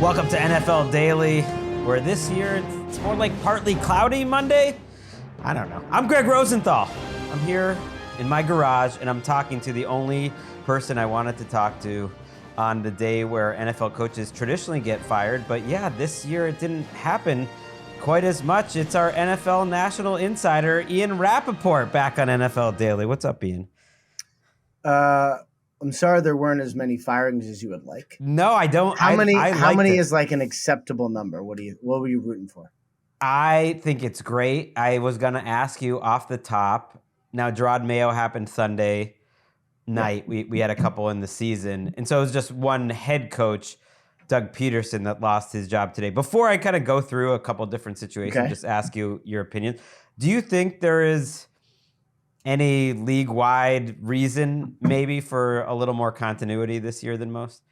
Welcome to NFL Daily, where this year it's more like partly cloudy Monday. I don't know. I'm Gregg Rosenthal. I'm here in my garage, and I'm talking to the only person I wanted to talk to on the day where NFL coaches traditionally get fired. But yeah, this year it didn't happen quite as much. It's our NFL national insider, Ian Rapoport, back on NFL Daily. What's up, Ian? I'm sorry there weren't as many firings as you would like. No, I don't. How many is like an acceptable number? What were you rooting for? I think it's great. I was going to ask you off the top. Now, Gerard Mayo happened Sunday night. Yeah. We had a couple in the season. And so it was just one head coach, Doug Pederson, that lost his job today. Before I kind of go through a couple different situations, just ask you your opinion. Do you think there is any league-wide reason maybe for a little more continuity this year than most?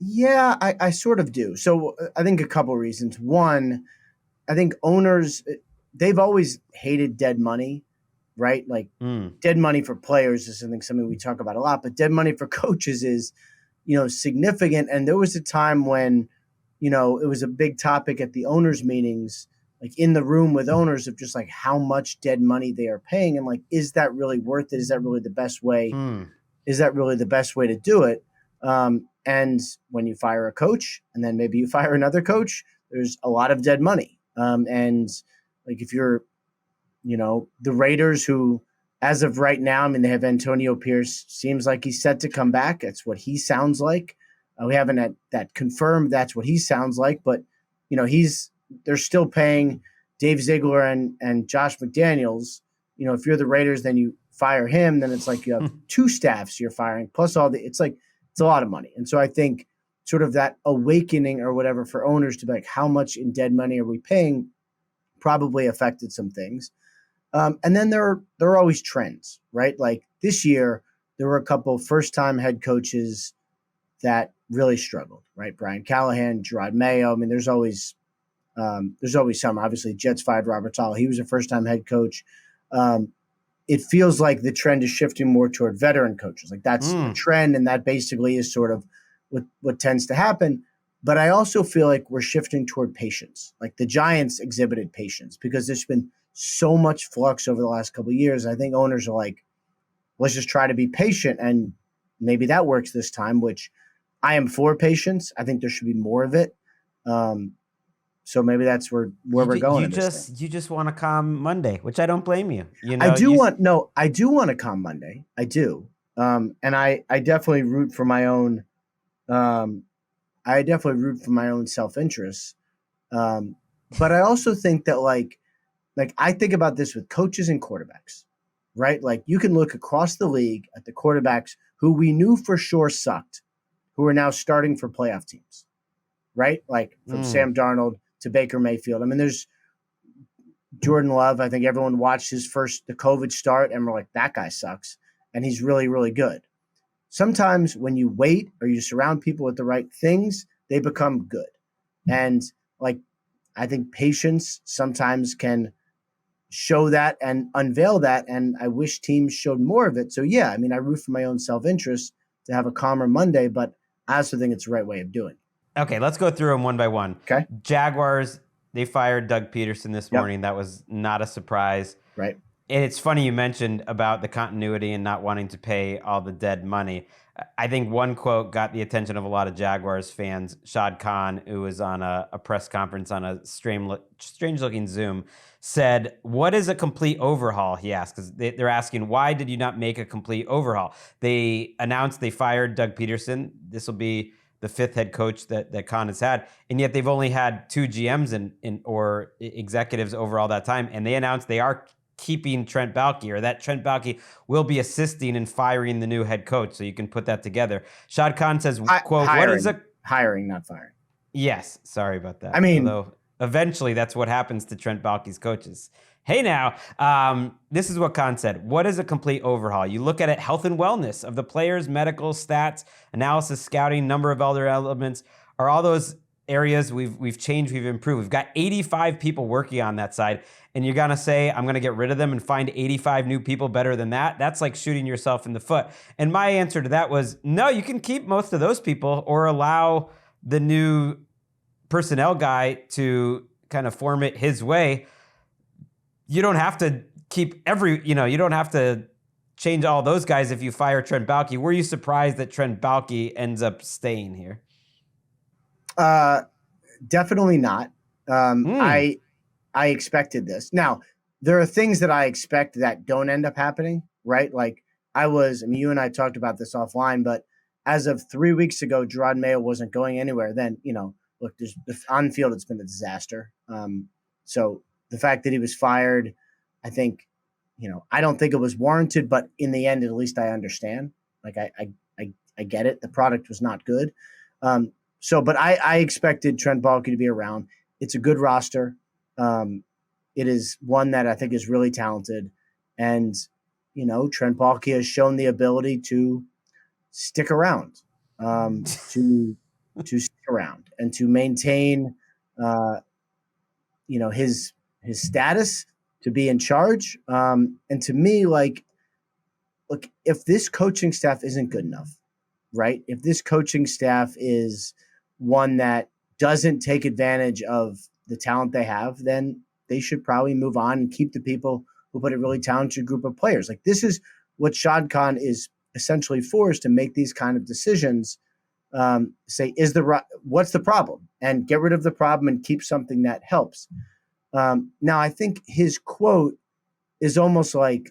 Yeah, I sort of do. So I think a couple reasons. One, I think owners, they've always hated dead money, right? Like dead money for players is something we talk about a lot, but dead money for coaches is, significant. And there was a time when, it was a big topic at the owners' meetings, like in the room with owners, of just like how much dead money they are paying. And like, is that really worth it? Is that really the best way? Is that really the best way to do it? And when you fire a coach and then maybe you fire another coach, there's a lot of dead money. And like if you're, the Raiders, who as of right now, they have Antonio Pierce, seems like he's set to come back. That's what he sounds like. We haven't had that confirmed. That's what he sounds like. But, they're still paying Dave Ziegler and Josh McDaniels. If you're the Raiders, then you fire him, then it's like you have two staffs you're firing, plus it's a lot of money. And so I think sort of that awakening or whatever for owners to be like, how much in dead money are we paying, probably affected some things. And then there are always trends, right? Like this year, there were a couple first-time head coaches that really struggled, right? Brian Callahan, Gerard Mayo. There's always some. Obviously, Jets fired Robert Saleh. He was a first-time head coach. It feels like the trend is shifting more toward veteran coaches. Like that's a trend, and that basically is sort of what tends to happen. But I also feel like we're shifting toward patience. Like the Giants exhibited patience because there's been so much flux over the last couple of years. I think owners are like, let's just try to be patient, and maybe that works this time, which I am for patience. I think there should be more of it. So maybe that's where we're going. You just want a calm Monday, which I don't blame you. I do want a calm Monday. I do. And I definitely root for my own. I definitely root for my own self-interest. But I also think that like I think about this with coaches and quarterbacks, right? Like you can look across the league at the quarterbacks who we knew for sure sucked, who are now starting for playoff teams, right? Like from Sam Darnold to Baker Mayfield. There's Jordan Love. I think everyone watched the COVID start and we're like, that guy sucks. And he's really, really good. Sometimes when you wait or you surround people with the right things, they become good. And like, I think patience sometimes can show that and unveil that. And I wish teams showed more of it. So yeah, I root for my own self-interest to have a calmer Monday, but I also think it's the right way of doing it. Okay, let's go through them one by one. Okay. Jaguars, they fired Doug Pederson this morning. That was not a surprise. Right. And it's funny you mentioned about the continuity and not wanting to pay all the dead money. I think one quote got the attention of a lot of Jaguars fans. Shad Khan, who was on a press conference on a strange-looking Zoom, said, "What is a complete overhaul?" He asked, because they're asking, why did you not make a complete overhaul? They announced they fired Doug Pederson. This will be the fifth head coach that Khan has had, and yet they've only had two GMs or executives over all that time, and they announced they are keeping Trent Baalke, or that Trent Baalke will be assisting in firing the new head coach, so you can put that together. Shad Khan says, quote, hiring, what is a... Hiring, not firing. Yes, sorry about that. Although eventually that's what happens to Trent Baalke's coaches. Hey now, this is what Khan said. What is a complete overhaul? You look at it, health and wellness of the players, medical, stats, analysis, scouting, number of other elements. Are all those areas we've changed, we've improved. We've got 85 people working on that side, and you're gonna say I'm gonna get rid of them and find 85 new people better than that? That's like shooting yourself in the foot. And my answer to that was no. You can keep most of those people, or allow the new personnel guy to kind of form it his way. You don't have to keep you don't have to change all those guys if you fire Trent Baalke. Were you surprised that Trent Baalke ends up staying here? Definitely not. I expected this. Now, there are things that I expect that don't end up happening, right? Like you and I talked about this offline, but as of 3 weeks ago, Gerard Mayo wasn't going anywhere. Then, look, on field, it's been a disaster. So the fact that he was fired, I think, I don't think it was warranted, but in the end, at least I understand. Like I get it. The product was not good. But I expected Trent Baalke to be around. It's a good roster. It is one that I think is really talented. And, Trent Baalke has shown the ability to stick around, to stick around and to maintain, his status, to be in charge. And to me, look, if this coaching staff isn't good enough, right? If this coaching staff is one that doesn't take advantage of the talent they have, then they should probably move on and keep the people who put a really talented group of players. Like, this is what Shad Khan is essentially for, is to make these kind of decisions. Say, what's the problem, and get rid of the problem and keep something that helps. Now, I think his quote is almost like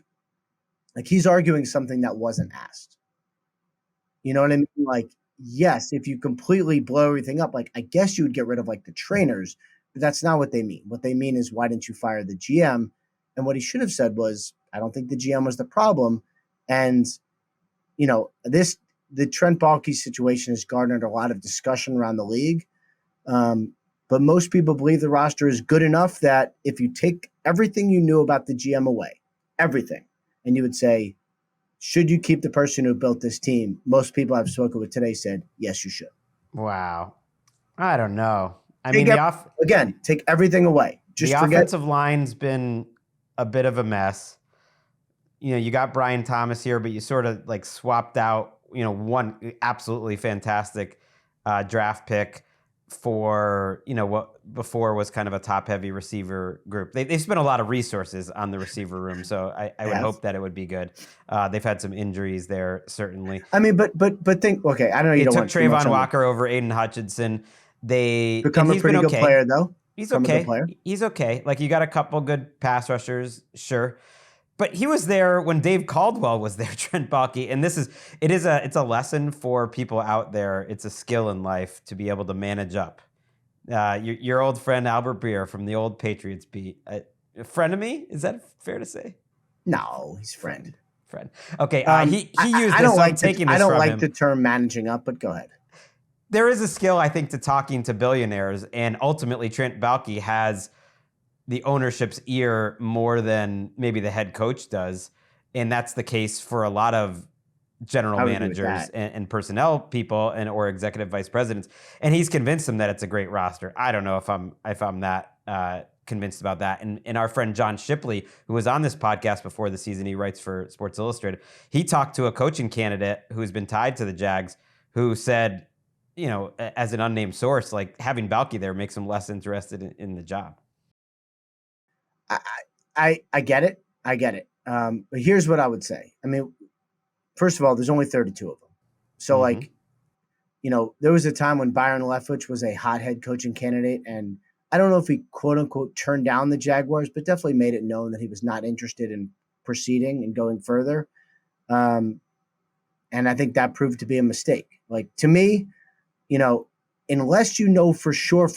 he's arguing something that wasn't asked. You know what I mean? Like, yes, if you completely blow everything up, like, I guess you would get rid of like the trainers, but that's not what they mean. What they mean is, why didn't you fire the GM? And what he should have said was, I don't think the GM was the problem. And, the Trent Baalke situation has garnered a lot of discussion around the league. But most people believe the roster is good enough that if you take everything you knew about the GM away, everything, and you would say, should you keep the person who built this team? Most people I've spoken with today said, yes, you should. Wow. I don't know. Take everything away. Just the forget. Offensive line's been a bit of a mess. You got Brian Thomas here, but you sort of like swapped out, one absolutely fantastic draft pick for, what before was kind of a top-heavy receiver group. They've spent a lot of resources on the receiver room, so I would hope that it would be good. They've had some injuries there, certainly. I mean, but think, okay, I don't know. You they don't took want Trayvon Walker over Aiden Hutchinson. Become a pretty good player, though. He's okay. He's okay. Like, you got a couple good pass rushers, sure. But he was there when Dave Caldwell was there, Trent Baalke. And it's a lesson for people out there. It's a skill in life to be able to manage up. Your old friend Albert Beer from the old Patriots beat, a friend of me? Is that fair to say? No, he's friend. Okay, he used this. I don't like the term managing up, but go ahead. There is a skill, I think, to talking to billionaires, and ultimately Trent Baalke has the ownership's ear more than maybe the head coach does. And that's the case for a lot of general managers and personnel people or executive vice presidents. And he's convinced them that it's a great roster. I don't know if I'm that convinced about that. And our friend John Shipley, who was on this podcast before the season, he writes for Sports Illustrated. He talked to a coaching candidate who's been tied to the Jags, who said, as an unnamed source, like, having Baalke there makes him less interested in the job. I get it. But here's what I would say. I mean, first of all, there's only 32 of them. So, there was a time when Byron Leftwich was a hot head coaching candidate, and I don't know if he, quote unquote, turned down the Jaguars, but definitely made it known that he was not interested in proceeding and going further. And I think that proved to be a mistake. Like, to me, unless you know for sure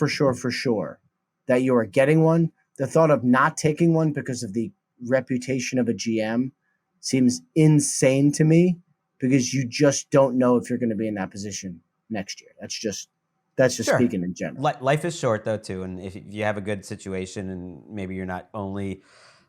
that you are getting one, the thought of not taking one because of the reputation of a GM seems insane to me, because you just don't know if you're going to be in that position next year. That's just sure. Speaking in general. Life is short, though, too. And if you have a good situation and maybe you're not only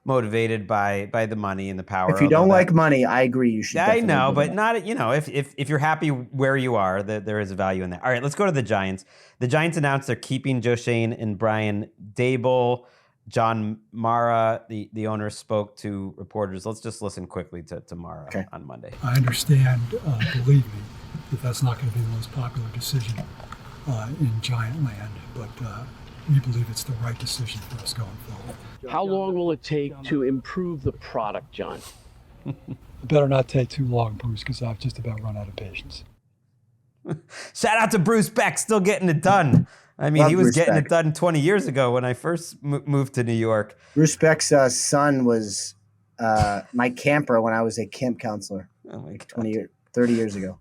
motivated by the money and the power. If you don't like money, I agree. You should. I definitely know, give but it up. not, if you're happy where you are, there is a value in that. All right, let's go to the Giants. The Giants announced they're keeping Joe Schoen and Brian Daboll. John Mara, the owner, spoke to reporters. Let's just listen quickly to Mara on Monday. I understand, believe me, that that's not going to be the most popular decision in Giant land, but we believe it's the right decision for us going forward. How long will it take to improve the product, John? It better not take too long, Bruce, because I've just about run out of patience. Shout out to Bruce Beck, still getting it done. I mean, he was Bruce getting Beck. it done 20 years ago when I first moved to New York. Bruce Beck's son was my camper when I was a camp counselor. Oh my God. 30 years ago.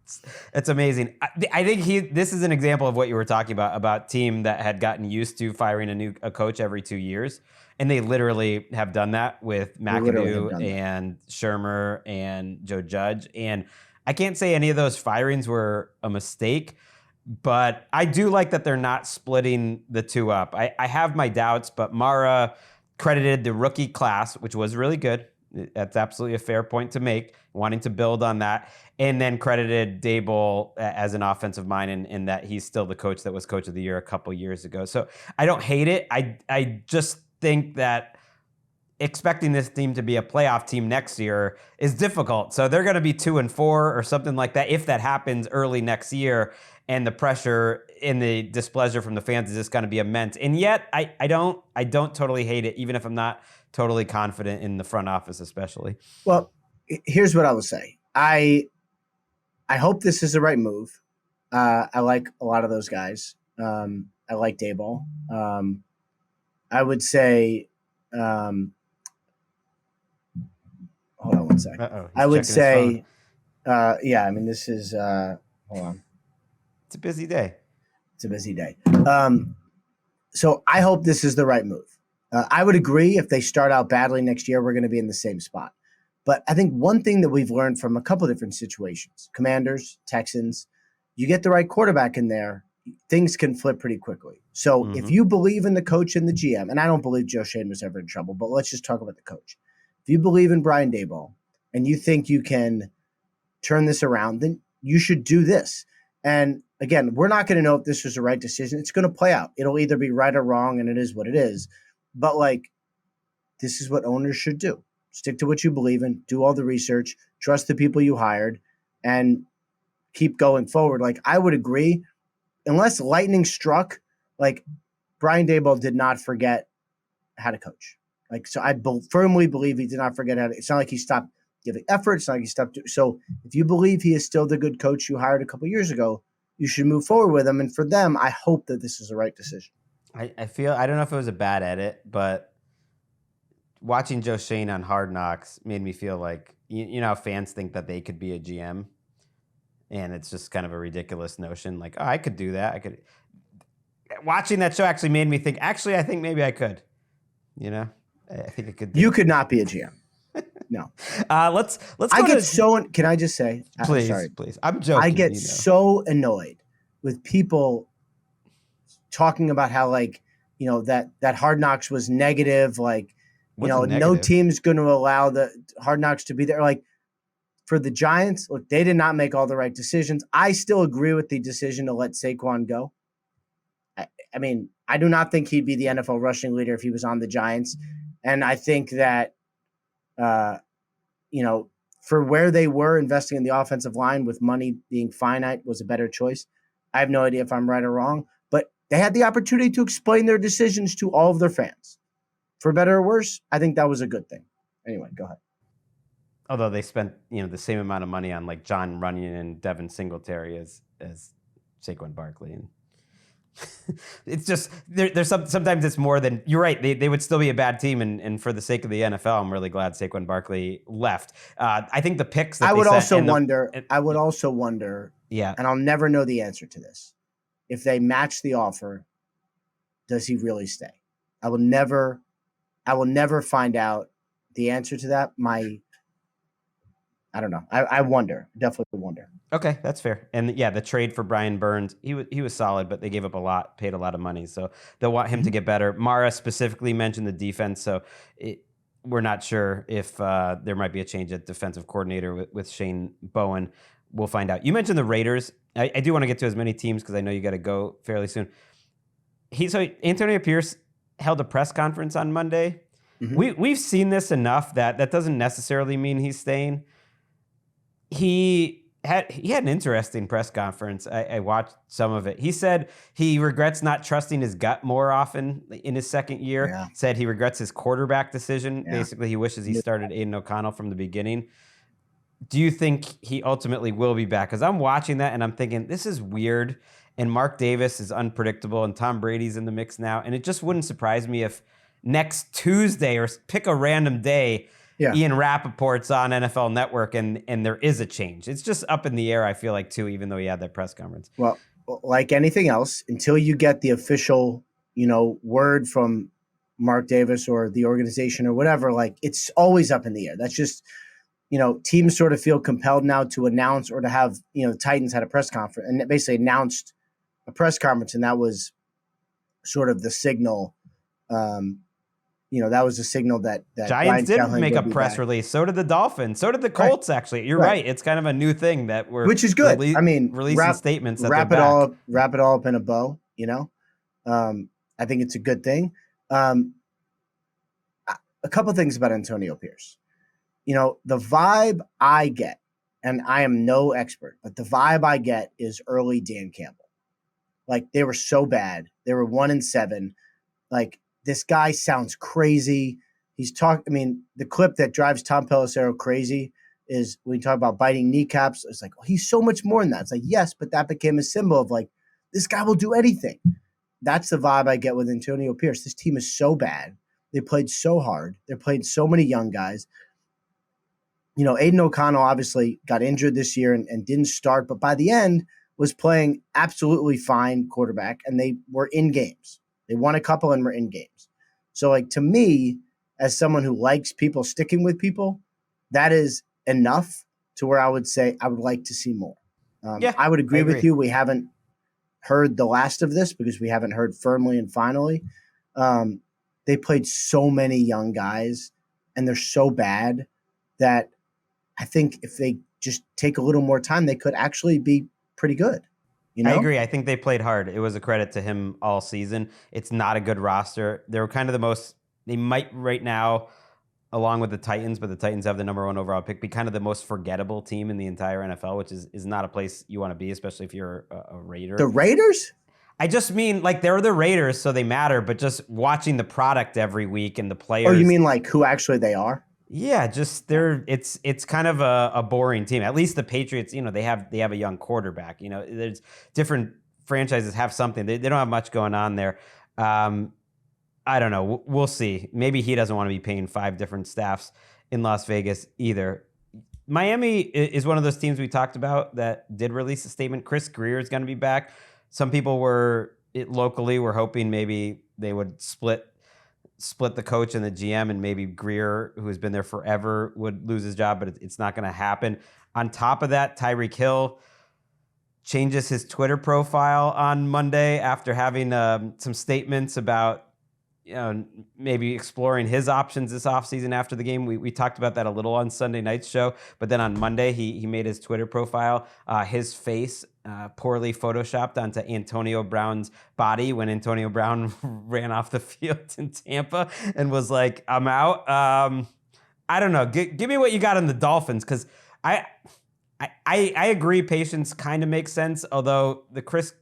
It's amazing. I think this is an example of what you were talking about team that had gotten used to firing a coach every 2 years. And they literally have done that with McAdoo and Shermer and Joe Judge. And I can't say any of those firings were a mistake, but I do like that they're not splitting the two up. I have my doubts, but Mara credited the rookie class, which was really good. That's absolutely a fair point to make, wanting to build on that. And then credited Daboll as an offensive mind in that he's still the coach that was coach of the year a couple years ago. So I don't hate it. I just think that expecting this team to be a playoff team next year is difficult. So they're going to be 2-4 or something like that if that happens early next year. And the pressure and the displeasure from the fans is just going to be immense. And yet I don't totally hate it, even if I'm not totally confident in the front office, especially. Well, here's what I will say. I hope this is the right move. I like a lot of those guys. I like Daboll. I would say, hold on one second. I would say, yeah, I mean, this is, hold on. It's a busy day. It's a busy day. So I hope this is the right move. I would agree if they start out badly next year, we're going to be in the same spot. But I think one thing that we've learned from a couple of different situations, Commanders, Texans, you get the right quarterback in there, things can flip pretty quickly. So if you believe in the coach and the GM, and I don't believe Joe Schoen was ever in trouble, but let's just talk about the coach. If you believe in Brian Daboll and you think you can turn this around, then you should do this. And again, we're not going to know if this was the right decision. It's going to play out. It'll either be right or wrong, and it is what it is. But this is what owners should do. Stick to what you believe in, do all the research, trust the people you hired, and keep going forward. I would agree, unless lightning struck, Brian Daboll did not forget how to coach. So I firmly believe he did not forget how to. It's not like he stopped giving effort. It's not like he stopped. So if you believe he is still the good coach you hired a couple years ago, you should move forward with him. And for them, I hope that this is the right decision. I feel, I don't know if it was a bad edit, but watching Joe Schoen on Hard Knocks made me feel like, you know how fans think that they could be a GM, and it's just kind of a ridiculous notion. Oh, I could do that. I could. Watching that show actually made me think, I think maybe I could. I think I could. You could not be a GM. No. Let's go can I just say, please. I'm joking. I get so annoyed with people talking about how that Hard Knocks was negative. No team's going to allow the Hard Knocks to be there. For the Giants, look, they did not make all the right decisions. I still agree with the decision to let Saquon go. I mean, I do not think he'd be the NFL rushing leader if he was on the Giants. And I think that, for where they were investing in the offensive line with money being finite was a better choice. I have no idea if I'm right or wrong, but they had the opportunity to explain their decisions to all of their fans. For better or worse, I think that was a good thing. Anyway, go ahead. Although they spent, the same amount of money on John Runyon and Devin Singletary as Saquon Barkley, and it's just there's sometimes it's more than you're right. They would still be a bad team, and for the sake of the NFL, I'm really glad Saquon Barkley left. I think the picks that I would also wonder. Yeah, and I'll never know the answer to this. If they match the offer, does he really stay? I will never find out the answer to that. I don't know. I wonder. Definitely wonder. Okay, that's fair. And yeah, the trade for Brian Burns, he was solid, but they gave up paid a lot of money, so they'll want him to get better. Mara specifically mentioned the defense, so we're not sure if there might be a change at defensive coordinator with Shane Bowen. We'll find out. You mentioned the Raiders. I do want to get to as many teams because I know you got to go fairly soon. So Antonio Pierce held a press conference on Monday. Mm-hmm. We've seen this enough that doesn't necessarily mean he's staying. He had an interesting press conference. I watched some of it. He said he regrets not trusting his gut more often in his second year. Yeah. Said he regrets his quarterback decision. Yeah. Basically, he wishes he started Aiden O'Connell from the beginning. Do you think he ultimately will be back? Because I'm watching that and I'm thinking, this is weird. And Mark Davis is unpredictable and Tom Brady's in the mix now. And it just wouldn't surprise me if next Tuesday or pick a random day, Ian Rapoport's on NFL Network and there is a change. It's just up in the air, I feel like, too, even though he had that press conference. Well, like anything else, until you get the official, word from Mark Davis or the organization or whatever, like it's always up in the air. That's just, teams sort of feel compelled now to announce or to have, the Titans had a press conference and basically announced a press conference. And that was sort of the signal. That was a signal that Giants didn't make a press release. So did the Dolphins. So did the Colts. Right. Actually, you're right. It's kind of a new thing that we're which is good. Releasing statements that wrap it all up in a bow. I think it's a good thing. A couple things about Antonio Pierce. The vibe I get, and I am no expert, but the vibe I get is early Dan Campbell. Like they were so bad. They were 1-7. Like this guy sounds crazy. The clip that drives Tom Pelissero crazy is when you talk about biting kneecaps. It's like, he's so much more than that. It's like, yes, but that became a symbol of like, this guy will do anything. That's the vibe I get with Antonio Pierce. This team is so bad. They played so hard. They're playing so many young guys. Aiden O'Connell obviously got injured this year and didn't start, but by the end was playing absolutely fine quarterback, and they were in games. They won a couple and were in games. So, like, to me, as someone who likes people sticking with people, that is enough to where I would say I would like to see more. I would agree with you. We haven't heard the last of this because we haven't heard firmly and finally. They played so many young guys, and they're so bad that I think if they just take a little more time, they could actually be pretty good. I agree. I think they played hard. It was a credit to him all season. It's not a good roster. They were kind of the most, they might right now, along with the Titans, but the Titans have the number 1 overall pick, be kind of the most forgettable team in the entire NFL, which is not a place you want to be, especially if you're a Raider. The Raiders? I just mean, like, they're the Raiders, so they matter, but just watching the product every week and the players. Oh, you mean like who actually they are? Yeah, just it's kind of a boring team. At least the Patriots, they have a young quarterback. There's different franchises have something. They don't have much going on there. I don't know. We'll see. Maybe he doesn't want to be paying 5 different staffs in Las Vegas either. Miami is one of those teams we talked about that did release a statement. Chris Greer is going to be back. Some people were hoping maybe they would split the coach and the GM, and maybe Greer, who has been there forever, would lose his job, but it's not going to happen. On top of that, Tyreek Hill changes his Twitter profile on Monday after having some statements about maybe exploring his options this offseason after the game. We talked about that a little on Sunday night's show, but then on Monday, he made his Twitter profile, his face poorly photoshopped onto Antonio Brown's body when Antonio Brown ran off the field in Tampa and was like, I'm out. I don't know. Give me what you got on the Dolphins, because I agree patience kind of makes sense, although the Chris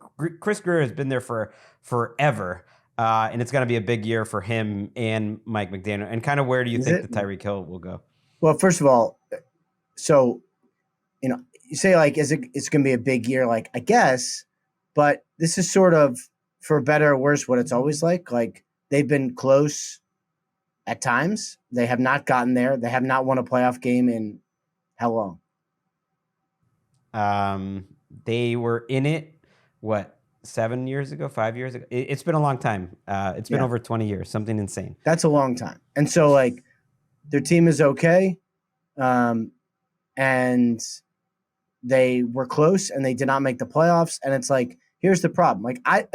Greer has been there for forever. And it's going to be a big year for him and Mike McDaniel. And kind of where do you think the Tyreek Hill will go? Well, first of all, so, you say like, it's going to be a big year, like, I guess, but this is sort of, for better or worse, what it's always like. Like, they've been close at times. They have not gotten there. They have not won a playoff game in how long? They were in it, 7 years ago, 5 years ago? It's been a long time. It's been over 20 years, something insane. That's a long time. And so, like, their team is okay. And they were close and they did not make the playoffs. And it's like, here's the problem. Like, I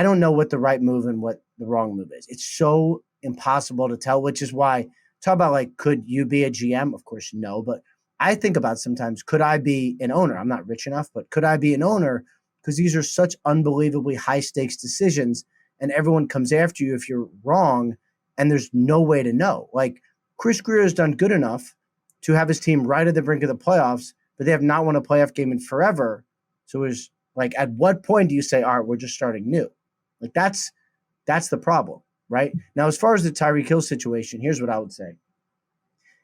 don't know what the right move and what the wrong move is. It's so impossible to tell, which is why talk about like, could you be a GM? Of course, no. But I think about sometimes, could I be an owner? I'm not rich enough, but could I be an owner? Because these are such unbelievably high stakes decisions, and everyone comes after you if you're wrong, and there's no way to know. Like Chris Greer has done good enough to have his team right at the brink of the playoffs, but they have not won a playoff game in forever. So it's like, at what point do you say, all right, we're just starting new? Like that's the problem, right? Now, as far as the Tyreek Hill situation, here's what I would say.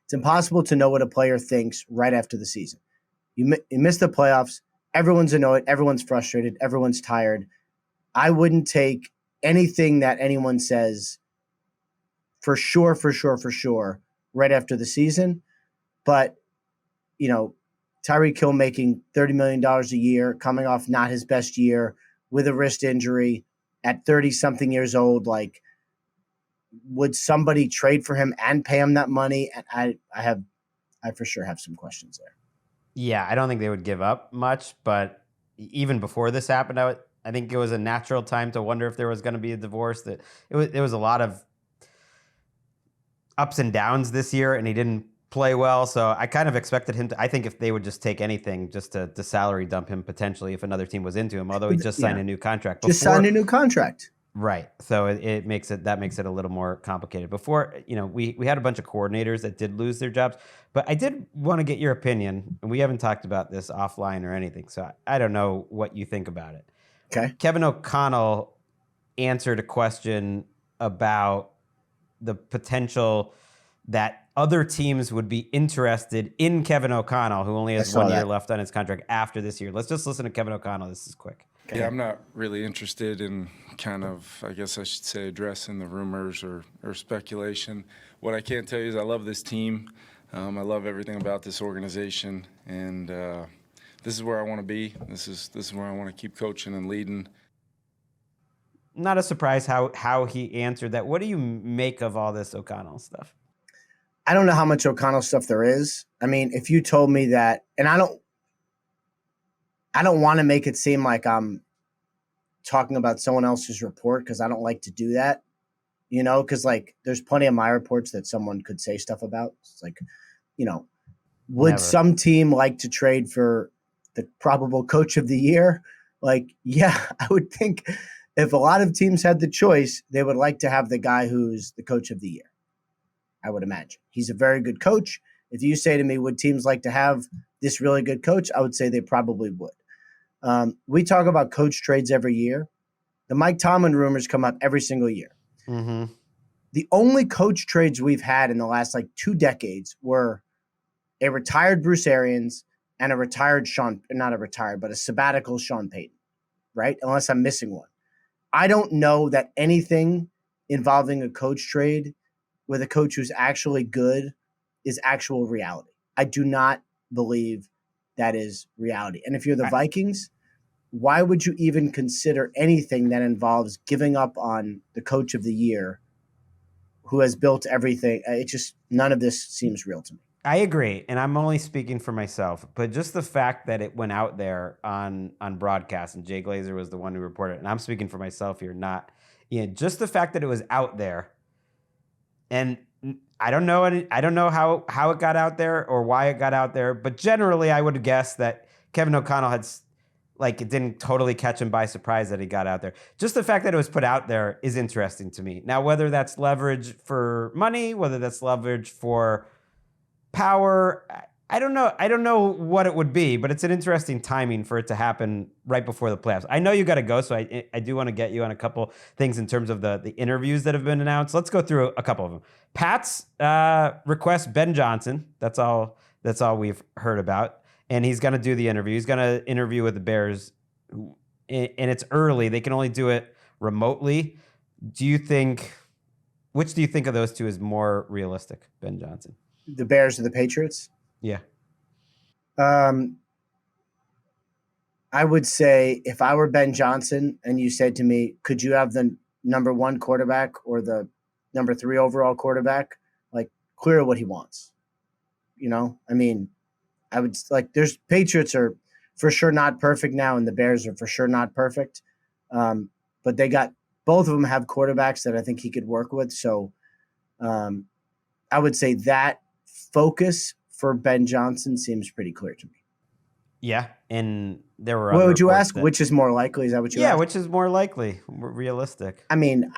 It's impossible to know what a player thinks right after the season. You miss the playoffs. Everyone's annoyed. Everyone's frustrated. Everyone's tired. I wouldn't take anything that anyone says for sure right after the season. But, Tyreek Hill making $30 million a year, coming off not his best year with a wrist injury at 30-something years old, like, would somebody trade for him and pay him that money? And I for sure have some questions there. Yeah, I don't think they would give up much, but even before this happened, I think it was a natural time to wonder if there was going to be a divorce. That it was a lot of ups and downs this year, and he didn't play well. So I kind of expected him to. I think if they would just take anything just to salary dump him potentially if another team was into him, although he just signed a new contract. Just signed a new contract. Right. So it makes it a little more complicated. Before, we had a bunch of coordinators that did lose their jobs, but I did want to get your opinion, and we haven't talked about this offline or anything, so I don't know what you think about it. Okay. Kevin O'Connell answered a question about the potential that other teams would be interested in Kevin O'Connell, who only has 1 year left on his contract after this year. Let's just listen to Kevin O'Connell. This is quick. Yeah, I'm not really interested in kind of, I guess I should say, addressing the rumors or speculation. What I can tell you is I love this team. I love everything about this organization, and this is where I want to be. This is where I want to keep coaching and leading. Not a surprise how he answered that. What do you make of all this O'Connell stuff? I don't know how much O'Connell stuff there is. I mean, if you told me that, and I don't want to make it seem like I'm talking about someone else's report, because I don't like to do that, because like there's plenty of my reports that someone could say stuff about. It's like, would Never. Some team like to trade for the probable coach of the year? Like, yeah, I would think if a lot of teams had the choice, they would like to have the guy who's the coach of the year. I would imagine he's a very good coach. If you say to me, would teams like to have this really good coach? I would say they probably would. We talk about coach trades every year. The Mike Tomlin rumors come up every single year. Mm-hmm. The only coach trades we've had in the last 2 decades were a retired Bruce Arians and a sabbatical Sean Payton, right? Unless I'm missing one. I don't know that anything involving a coach trade with a coach who's actually good is actual reality. I do not believe that is reality. And if you're the Vikings, why would you even consider anything that involves giving up on the coach of the year who has built everything? None of this seems real to me. I agree, and I'm only speaking for myself, but just the fact that it went out there on broadcast, and Jay Glazer was the one who reported it, and I'm speaking for myself here, not Ian. Just the fact that it was out there, and I don't know how it got out there or why it got out there, but generally I would guess that Kevin O'Connell had, it didn't totally catch him by surprise that he got out there. Just the fact that it was put out there is interesting to me. Now, whether that's leverage for money, whether that's leverage for power, I don't know. I don't know what it would be, but it's an interesting timing for it to happen right before the playoffs. I know you got to go, so I do want to get you on a couple things in terms of the interviews that have been announced. Let's go through a couple of them. Pats request Ben Johnson. That's all we've heard about, and he's going to do the interview. He's going to interview with the Bears, and it's early. They can only do it remotely. Which do you think of those two is more realistic, Ben Johnson? The Bears or the Patriots? Yeah. I would say if I were Ben Johnson and you said to me, could you have the number 1 quarterback or the number 3 overall quarterback? Clear what he wants. I mean, I would Patriots are for sure not perfect now, and the Bears are for sure not perfect. But both of them have quarterbacks that I think he could work with. So I would say that focus for Ben Johnson seems pretty clear to me. Yeah, and there were What other would you reports ask? Which is more likely? Is that what you yeah, asked? which is more likely, realistic? I mean,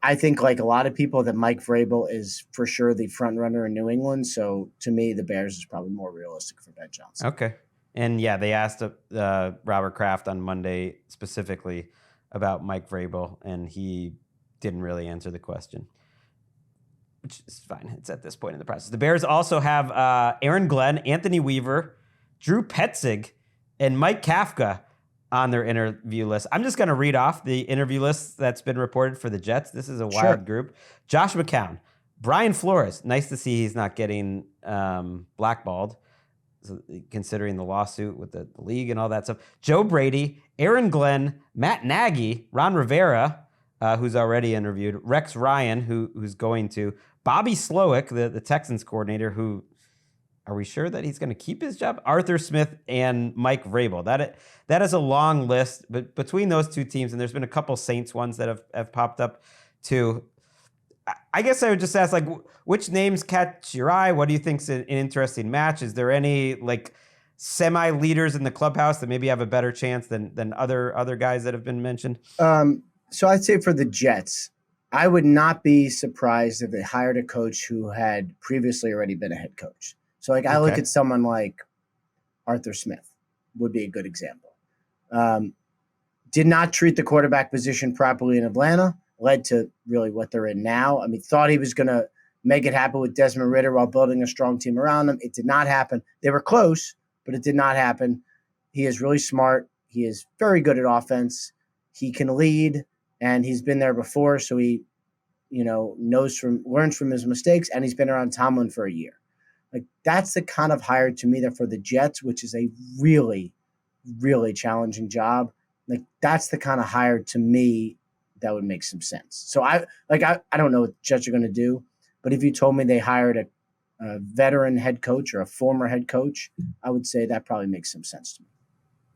I think like a lot of people that Mike Vrabel is for sure the front runner in New England. So to me, the Bears is probably more realistic for Ben Johnson. Okay. And yeah, they asked Robert Kraft on Monday specifically about Mike Vrabel, and he didn't really answer the question, which is fine. It's at this point in the process. The Bears also have Aaron Glenn, Anthony Weaver, Drew Petzig, and Mike Kafka on their interview list. I'm just going to read off the interview list that's been reported for the Jets. This is a wild group. Josh McCown, Brian Flores. Nice to see he's not getting blackballed, so considering the lawsuit with the league and all that stuff. Joe Brady, Aaron Glenn, Matt Nagy, Ron Rivera, who's already interviewed, Rex Ryan, who's going to, Bobby Slowick, the Texans coordinator, who, are we sure that he's going to keep his job? Arthur Smith and Mike Vrabel. That is a long list, but between those two teams, and there's been a couple Saints ones that have popped up too. I guess I would just ask, like, which names catch your eye? What do you think's an interesting match? Is there any like semi-leaders in the clubhouse that maybe have a better chance than other guys that have been mentioned? So I'd say for the Jets, I would not be surprised if they hired a coach who had previously already been a head coach. So like I look at someone like Arthur Smith would be a good example. Did not treat the quarterback position properly in Atlanta, led to really what they're in now. I mean, thought he was going to make it happen with Desmond Ridder while building a strong team around him. It did not happen. They were close, but it did not happen. He is really smart. He is very good at offense. He can lead, and he's been there before, so he, learns from his mistakes, and he's been around Tomlin for a year. Like, that's the kind of hire to me that for the Jets, which is a really, really challenging job. Like, that's the kind of hire to me that would make some sense. So I don't know what the Jets are going to do, but if you told me they hired a veteran head coach or a former head coach, I would say that probably makes some sense to me.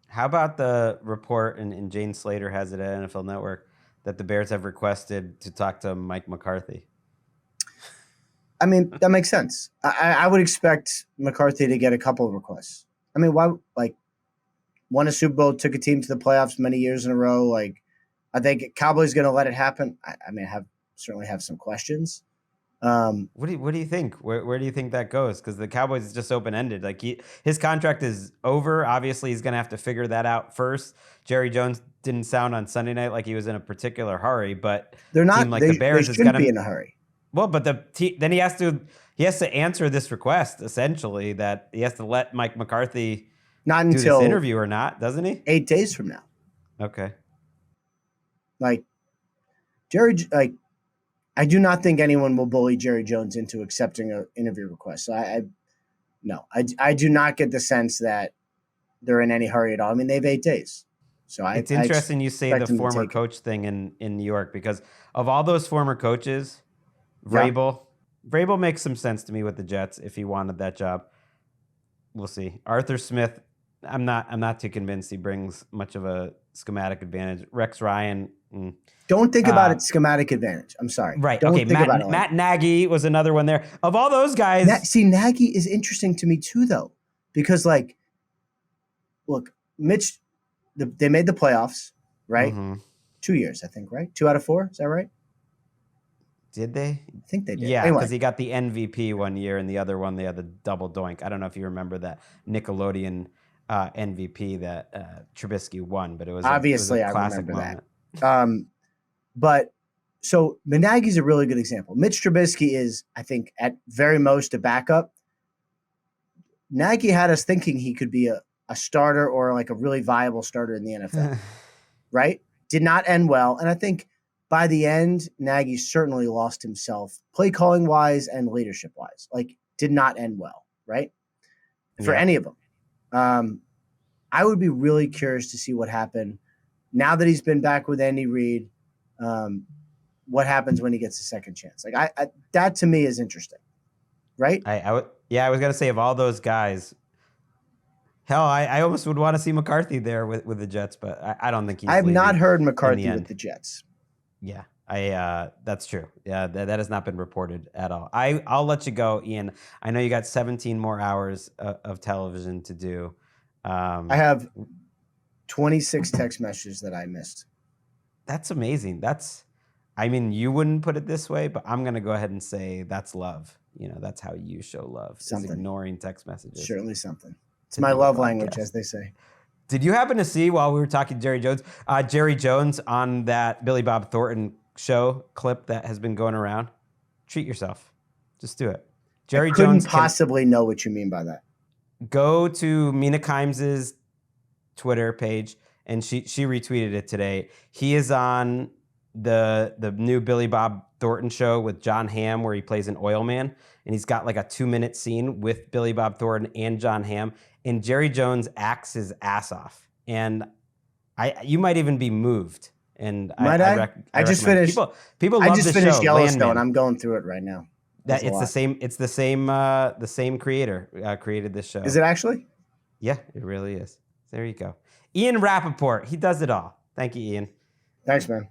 How about the report, and Jane Slater has it at NFL Network, that the Bears have requested to talk to Mike McCarthy? I mean, that makes sense. I would expect McCarthy to get a couple of requests. I mean, why? Like, won a Super Bowl, took a team to the playoffs many years in a row. Like, I think Cowboys going to let it happen. I mean, certainly have some questions. What do you think? Where do you think that goes? Because the Cowboys is just open ended. Like his contract is over. Obviously, he's going to have to figure that out first. Jerry Jones didn't sound on Sunday night like he was in a particular hurry, but they're not. Like the Bears they is going to be in a hurry. Well, but then he has to answer this request essentially, that he has to let Mike McCarthy not do until this interview or not, doesn't he? 8 days from now. Okay. Like I do not think anyone will bully Jerry Jones into accepting an interview request. So I do not get the sense that they're in any hurry at all. I mean, they have 8 days. So it's interesting you say the former coach thing in New York, because of all those former coaches, Vrabel makes some sense to me with the Jets if he wanted that job. We'll see. Arthur Smith, I'm not too convinced he brings much of a schematic advantage. Rex Ryan. Don't think about it schematic advantage. I'm sorry. Right. Don't okay. think about it Matt Nagy was another one there. Of all those guys. Nagy is interesting to me too, though, because like, look, Mitch, they made the playoffs, right? Mm-hmm. 2 years, I think, right? 2 out of 4. Is that right? Did they? I think they did. Yeah, because he got the MVP one year, and the other one they had the double doink. I don't know if you remember that Nickelodeon MVP that Trubisky won, but it was obviously a classic I remember moment. That. But so Nagy's a really good example. Mitch Trubisky is, I think, at very most a backup. Nagy had us thinking he could be a starter or like a really viable starter in the NFL, right? Did not end well, and I think by the end, Nagy certainly lost himself, play calling wise and leadership wise. Like, did not end well, right? For any of them. I would be really curious to see what happened now that he's been back with Andy Reid. What happens when he gets a second chance? Like, I that to me is interesting, right? I was gonna say, of all those guys, hell, I almost would want to see McCarthy there with the Jets, but I don't think he's. I have not heard McCarthy with the Jets. Yeah, That's true. Yeah, that has not been reported at all. I'll let you go, Ian. I know you got 17 more hours of television to do. I have 26 text messages that I missed. That's amazing. I mean, you wouldn't put it this way, but I'm gonna go ahead and say that's love. That's how you show love. Something. Is ignoring text messages. Certainly something. It's my love language, as they say. Did you happen to see, while we were talking to Jerry Jones, Jerry Jones on that Billy Bob Thornton show clip that has been going around? Treat yourself. Just do it. Jerry I couldn't Jones possibly know what you mean by that. Go to Mina Kimes' Twitter page, and she retweeted it today. He is on the new Billy Bob Thornton show with John Hamm, where he plays an oil man, and he's got like a 2-minute scene with Billy Bob Thornton and John Hamm, and Jerry Jones acts his ass off, and you might even be moved. And I just finished. People love the show. Yellowstone. Landman. I'm going through it right now. It's the same creator created this show. Is it actually? Yeah, it really is. There you go. Ian Rapoport. He does it all. Thank you, Ian. Thanks, man.